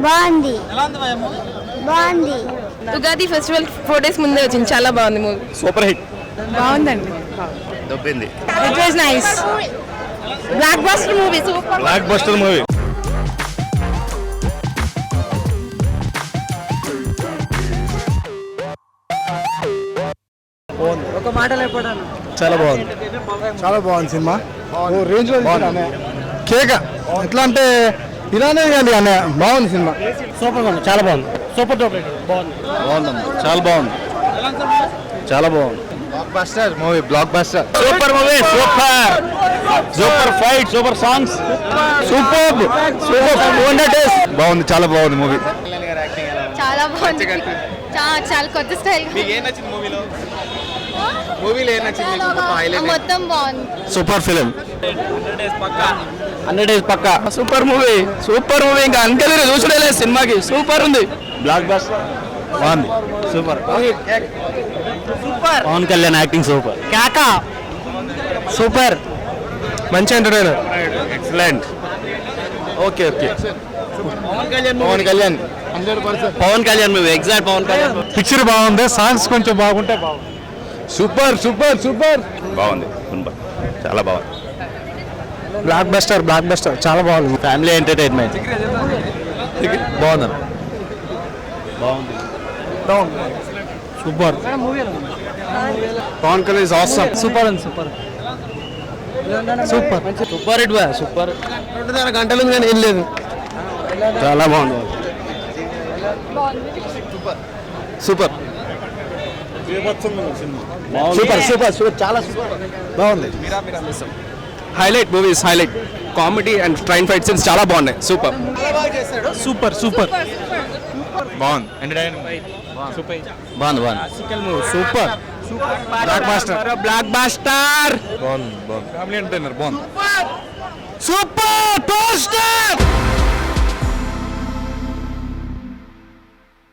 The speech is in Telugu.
బాగుంది. బాగుంది. ఉగాది ఫెస్టివల్ 4 days ముందే వచ్చింది. చాలా బాగుంది మూవీ. Super hit. బాగుందండి. దొబ్బింది. It was nice. Blockbuster movie. Super. Blockbuster movie. ఒక మాటలో చెప్పడాను. చాలా బాగుంది. చాలా బాగుంది సినిమా. ఓ రేంజ్ లో కేక ఎట్లా అంటే ఇలానే కానీ అన్న బాగుంది సినిమా. సూపర్ బాగుంది. చాలా బాగుంది. సూపర్ డూపర్ బాగుంది. బాగుందమ్మా. చాలా బాగుంది. చాలా బాగుంది. Blockbuster movie. Block buster. Super movie. Super. Super fight. Super songs. Super. Super 200 days. బాగుంది. చాలా బాగుంది మూవీ. చాలా బాగుంది. చాలా కొత్త స్టైల్. మొత్తం బాగుంది. Super film. 100 days పక్కా. Super movie. Super movie. ఇంకా అంకెలు చూసడే లేదు సినిమాకి. సూపర్ ఉంది. బ్లాక్ బస్టర్ బాగుంది. Super. Super. Pawan Kalyan acting super. కాకా సూపర్. మంచి entertainer. Excellent. Okay okay. Pawan Kalyan 100%. Pawan Kalyan movie. Exact Pawan Kalyan. Picture బాగుంది. సాంగ్స్ కొంచెం బాగుంటే బాగుంది. Super super super. బాగుంది. చాలా బాగుంది. Blockbuster. బ్లాక్ బస్టర్ చాలా బాగుంది. Family entertainment. బాగుంది. బాగుంది. Super. Pawan Kalyan is awesome. Super ఉంది. Super super. సూపర్ హిట్ బా. సూపర్. 2.5 గంటలు కానీ ఏం లేదు. చాలా బాగుంది. సూపర్. సూపర్ సూపర్ సూపర్ చాలా సూపర్ బాగుంది. Highlight movies. Highlight comedy and train fight scenes చాలా బాగున్నాయి. సూపర్. సూపర్ సూపర్ బాగుంది. బాగుంది. Super. Blockbuster. Blockbuster. బాగుంది. ఫ్యామిలీ ఎంటర్టైనర్ బాగుంది. సూపర్.